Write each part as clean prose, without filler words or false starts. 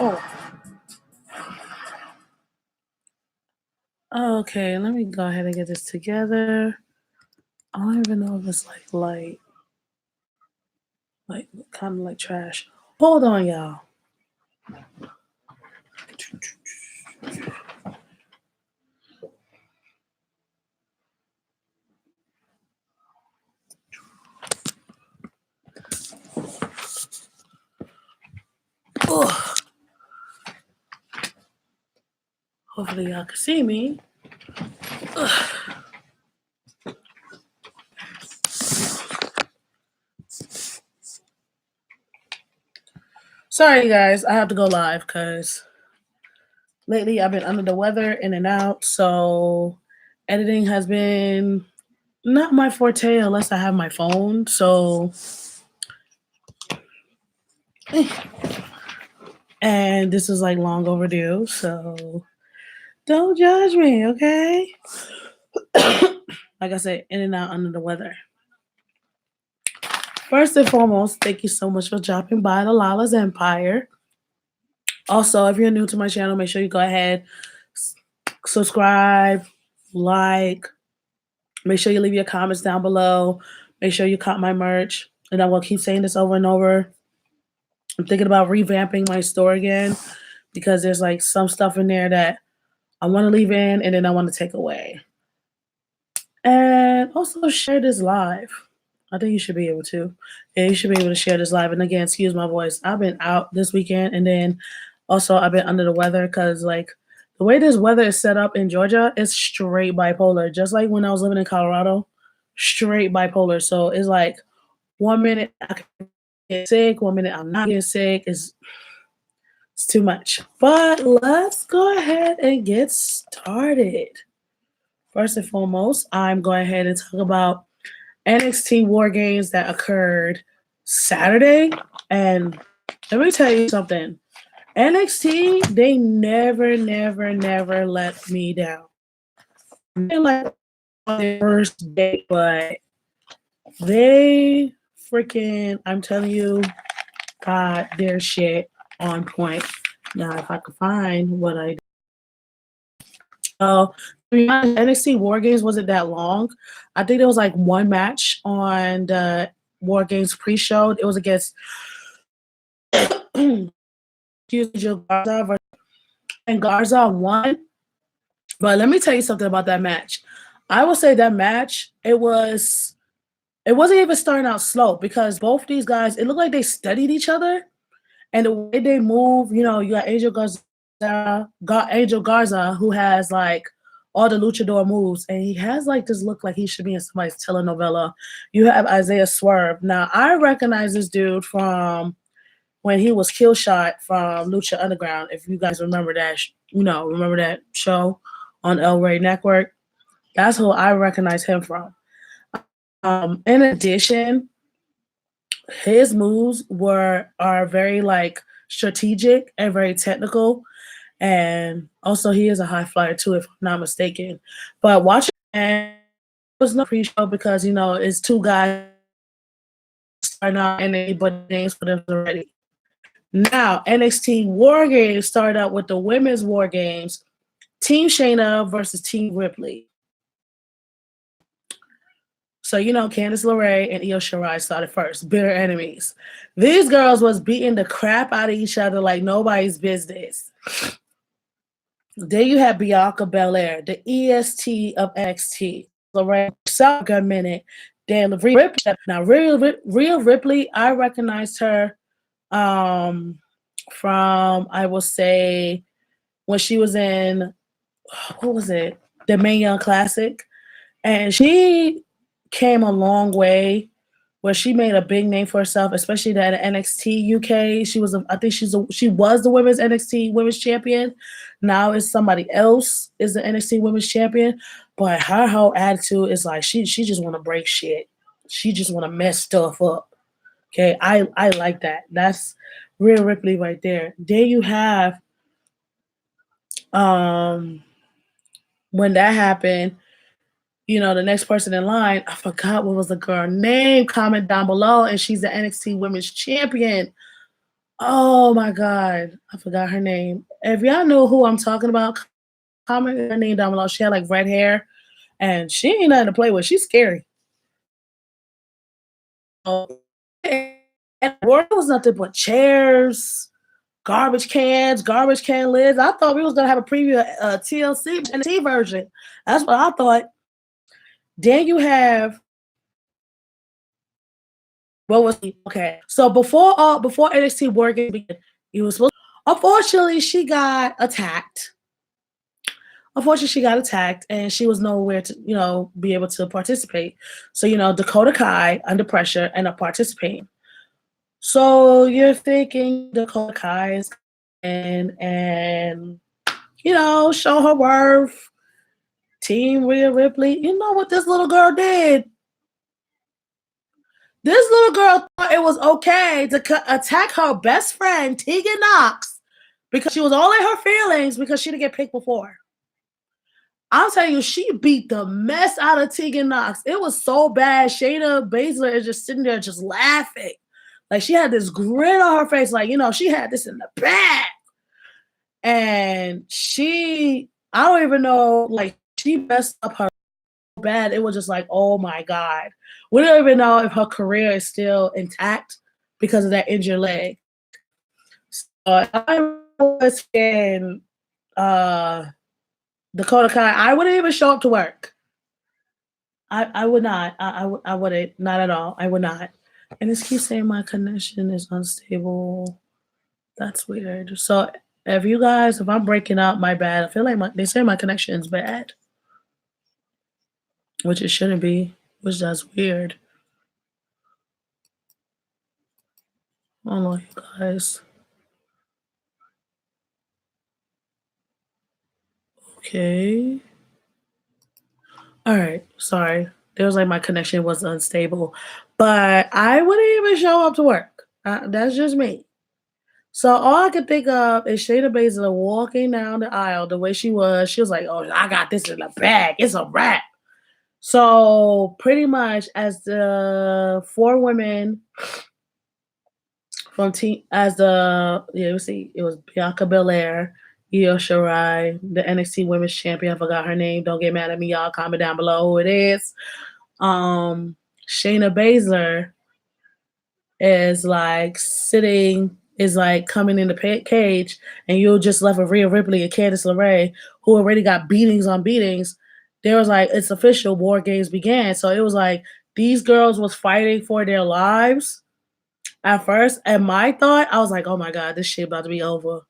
Oh. Okay, let me go ahead and get this together. I don't even know if it's like light. Like kind of like trash. Hold on, y'all. Ugh. Hopefully y'all can see me. Ugh. Sorry, guys. I have to go live because lately I've been under the weather, in and out. So editing has been not my forte unless I have my phone. So, and this is like long overdue. So don't judge me, okay? Like I said, in and out under the weather. First and foremost, thank you so much for dropping by the Lala's Empire. Also, if you're new to my channel, make sure you go ahead, subscribe, like, make sure you leave your comments down below. Make sure you cop my merch. And I will keep saying this over and over. I'm thinking about revamping my store again because there's like some stuff in there that I want to leave in and then I want to take away. And also share this live. I think you should be able to. Yeah, you should be able to share this live. And again, excuse my voice. I've been out this weekend and then also I've been under the weather because like the way this weather is set up in Georgia is straight bipolar. Just like when I was living in Colorado, straight bipolar. So it's like 1 minute I can get sick, 1 minute I'm not getting sick. It's too much. But let's go ahead and get started. First and foremost, I'm going ahead and talk about NXT War Games that occurred Saturday. And let me tell you something. NXT, they never let me down. They like on their first date, but they freaking, I'm telling you, got their shit on point. Now, if I could find what I do. So, to be honest, NXT War Games wasn't that long. I think there was like one match on the War Games pre-show. It was against Garza, and Garza won. But let me tell you something about that match. I will say that match, it wasn't even starting out slow because both these guys, it looked like they studied each other. And the way they move, you know, you got Angel Garza, who has like all the luchador moves, and he has like this look like he should be in somebody's telenovela. You have Isaiah Swerve. Now, I recognize this dude from when he was Killshot from Lucha Underground. If you guys remember that, remember that show on El Rey Network. That's who I recognize him from. In addition, his moves are very like strategic and very technical, and also he is a high flyer too, if I'm not mistaken. But watching it was no pre-show because it's two guys starting out and anybody names for them already. Now NXT War Games started out with the women's War Games, Team Shayna versus Team Ripley. So, Candice LeRae and Io Shirai started first, bitter enemies. These girls was beating the crap out of each other like nobody's business. Then you have Bianca Belair, the EST of NXT. LeRae, a minute. Then Rhea Ripley. Now, Rhea Ripley, I recognized her from, I will say, when she was in, what was it? The Mae Young Classic. And she came a long way where she made a big name for herself, especially that NXT UK. She was the women's NXT women's champion. Now it's somebody else is the NXT women's champion. But her whole attitude is like she just want to break shit. She just want to mess stuff up. Okay, I like that. That's Rhea Ripley right there. Then you have when that happened, the next person in line, I forgot what was the girl name. Comment down below, and she's the NXT Women's Champion. Oh my god, I forgot her name. If y'all know who I'm talking about, comment her name down below. She had like red hair, and she ain't nothing to play with. She's scary. Oh, and the world was nothing but chairs, garbage can lids. I thought we was gonna have a preview of TLC and the T version. That's what I thought. Then you have what was okay. So before NXT War Games began, you was supposed. Unfortunately, she got attacked. Unfortunately, she got attacked, and she was nowhere to be able to participate. So Dakota Kai under pressure and up participating. So you're thinking Dakota Kai is in and show her worth. Team Rhea Ripley. You know what this little girl did? This little girl thought it was okay to attack her best friend, Tegan Knox, because she was all in her feelings because she didn't get picked before. I'm telling you, she beat the mess out of Tegan Knox. It was so bad. Shayna Baszler is just sitting there just laughing. Like she had this grin on her face, like, she had this in the bag. And I don't even know, like she messed up her bad. It was just like, oh my God. We don't even know if her career is still intact because of that injured leg. So I was in Dakota Kai. I wouldn't even show up to work. I would not. I wouldn't. Not at all. I would not. And this keeps saying my connection is unstable. That's weird. So if I'm breaking up, my bad. I feel like they say my connection is bad, which it shouldn't be, which that's weird. I don't know, you guys. Okay. All right. Sorry. There was like my connection was unstable, but I wouldn't even show up to work. That's just me. So all I could think of is Shayna Baszler walking down the aisle the way she was. She was like, "Oh, I got this in the bag. It's a wrap." So pretty much, as the four women from team, as the let's see, it was Bianca Belair, Io Shirai, the NXT Women's Champion. I forgot her name. Don't get mad at me, y'all. Comment down below who it is. Shayna Baszler is like coming in the cage, and you just left with Rhea Ripley and Candice LeRae, who already got beatings on beatings. There was like, it's official, War Games began. So it was like these girls was fighting for their lives at first. And my thought, I was like, oh my God, this shit about to be over.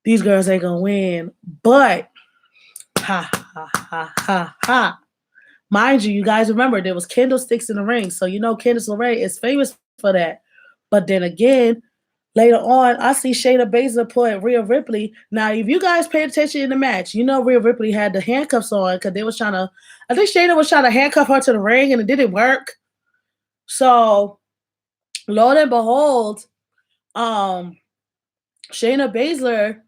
These girls ain't gonna win. But ha ha ha ha ha. Mind you, you guys remember there was candlesticks in the ring. So Candice LeRae is famous for that. But then again, later on, I see Shayna Baszler put Rhea Ripley. Now, if you guys paid attention in the match, Rhea Ripley had the handcuffs on because they was trying to. I think Shayna was trying to handcuff her to the ring, and it didn't work. So, lo and behold, Shayna Baszler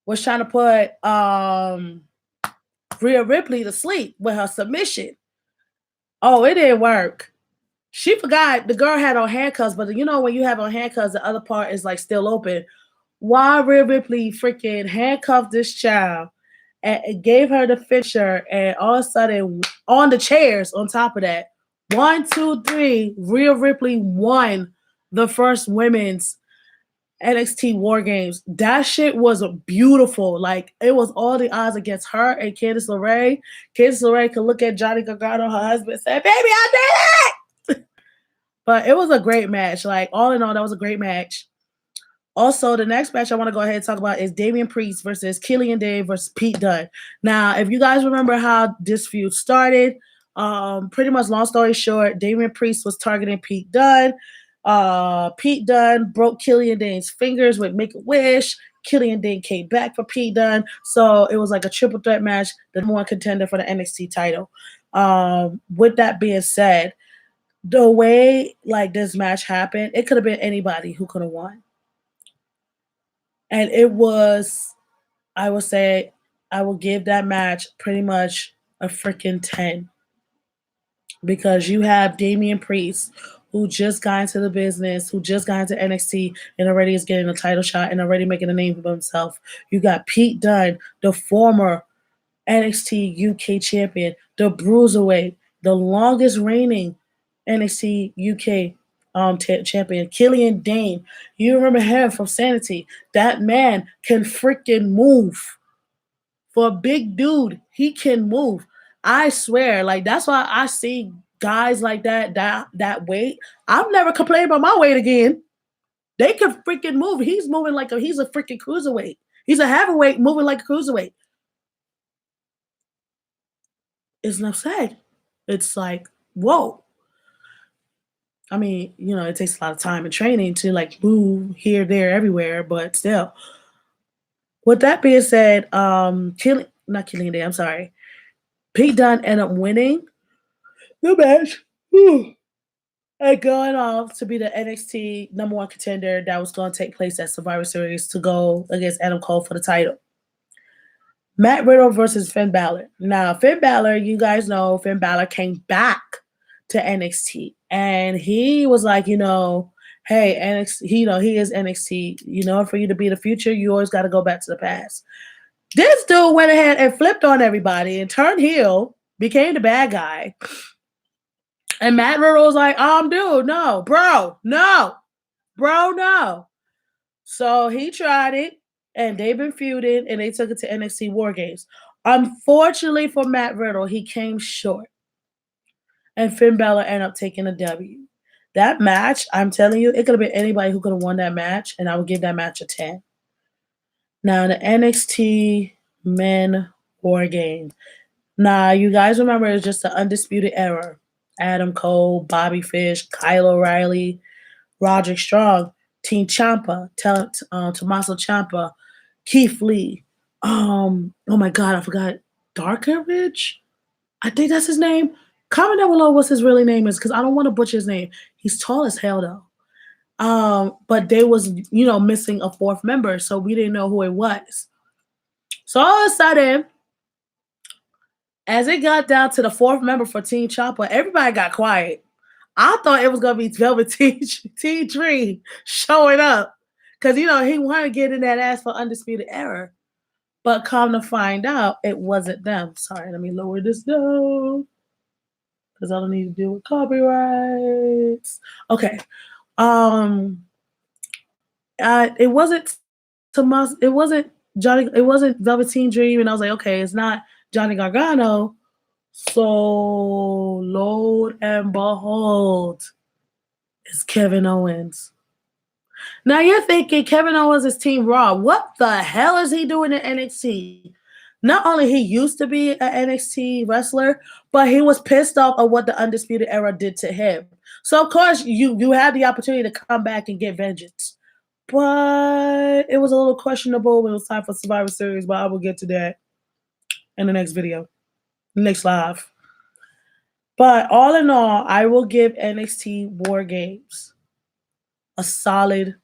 was trying to put Rhea Ripley to sleep with her submission. Oh, it didn't work. She forgot the girl had on handcuffs, but when you have on handcuffs, the other part is like still open. Why Rhea Ripley freaking handcuffed this child and gave her the finisher, and all of a sudden on the chairs on top of that, 1, 2, 3, Rhea Ripley won the first women's NXT War Games. That shit was beautiful. Like it was all the odds against her and Candice LeRae. Candice LeRae could look at Johnny Gargano, her husband, and say, "Baby, I did it." But it was a great match. Like all in all, that was a great match. Also, the next match I want to go ahead and talk about is Damian Priest versus Killian Dane versus Pete Dunne. Now, if you guys remember how this feud started, pretty much long story short, Damian Priest was targeting Pete Dunne. Pete Dunne broke Killian Dane's fingers with Make-A-Wish. Killian Dane came back for Pete Dunne. So it was like a triple threat match, the number one contender for the NXT title. With that being said, the way like this match happened, it could have been anybody who could have won. And it was, I would say, I will give that match pretty much a freaking 10. Because you have Damian Priest, who just got into the business, who just got into NXT and already is getting a title shot and already making a name for himself. You got Pete Dunne, the former NXT UK champion, the Bruiserweight, the longest reigning NXT UK champion, Killian Dane. You remember him from Sanity. That man can freaking move. For a big dude, he can move. I swear, like that's why I see guys like that weight. I've never complained about my weight again. They can freaking move. He's moving like he's a freaking cruiserweight. He's a heavyweight moving like a cruiserweight. It's enough said. It's like, whoa. I mean, it takes a lot of time and training to like move here, there, everywhere, but still. With that being said, not Killing Day, I'm sorry. Pete Dunne ended up winning the match. And going off to be the NXT number one contender that was going to take place at Survivor Series to go against Adam Cole for the title. Matt Riddle versus Finn Balor. Now, Finn Balor, you guys know Finn Balor came back to NXT. And he was like, hey, NXT, he is NXT. For you to be the future, you always got to go back to the past. This dude went ahead and flipped on everybody and turned heel, became the bad guy. And Matt Riddle was like, dude, no, bro, no. So he tried it, and they've been feuding, and they took it to NXT War Games. Unfortunately for Matt Riddle, he came short. And Finn Balor ended up taking a W. That match, I'm telling you, it could have been anybody who could have won that match, and I would give that match a 10. Now, the NXT Men War Games. Now, you guys remember it's just the Undisputed Era. Adam Cole, Bobby Fish, Kyle O'Reilly, Roderick Strong, Team Ciampa, Tommaso Ciampa, Keith Lee. Oh my God, I forgot. Darkovich? I think that's his name. Comment down below what his really name is because I don't want to butcher his name. He's tall as hell though. But they was, missing a fourth member, so we didn't know who it was. So all of a sudden, as it got down to the fourth member for Team Ciampa, everybody got quiet. I thought it was gonna be Velveteen Dream showing up because he wanted to get in that ass for Undisputed Era. But come to find out, it wasn't them. Sorry, let me lower this down because I don't need to deal with copyrights. Okay. It wasn't Tomas. It wasn't Johnny. It wasn't Velveteen Dream, and I was like, okay, it's not Johnny Gargano. So, Lord and behold, it's Kevin Owens. Now you're thinking Kevin Owens is Team Raw. What the hell is he doing in NXT? Not only he used to be an NXT wrestler, but he was pissed off at what the Undisputed Era did to him. So of course you had the opportunity to come back and get vengeance. But it was a little questionable when it was time for Survivor Series, but I will get to that in the next video, next live. But all in all, I will give NXT War Games a solid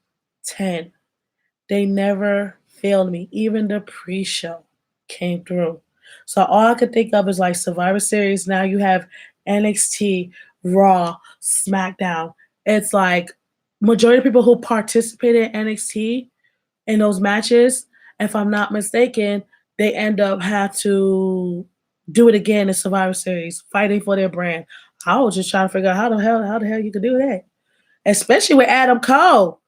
10. They never failed me. Even the pre-show came through. So all I could think of is like Survivor Series. Now you have NXT, Raw, SmackDown. It's like majority of people who participated in NXT in those matches, if I'm not mistaken, they end up have to do it again in Survivor Series, fighting for their brand. I was just trying to figure out how the hell you could do that, especially with Adam Cole.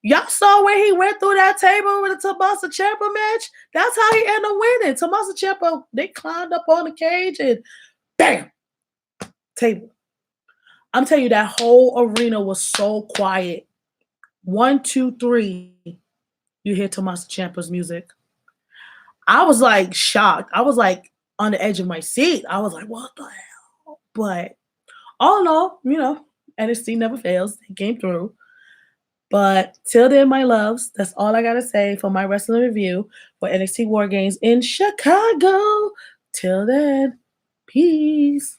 Y'all saw where he went through that table with the Tommaso Ciampa match. That's how he ended up winning. Tommaso Ciampa, they climbed up on the cage and bam, table. I'm telling you, that whole arena was so quiet. 1, 2, 3, you hear Tommaso Ciampa's music. I was like shocked. I was like on the edge of my seat. I was like, what the hell? But all in all, NXT never fails. It came through. But till then, my loves, that's all I got to say for my wrestling review for NXT War Games in Chicago. Till then, peace.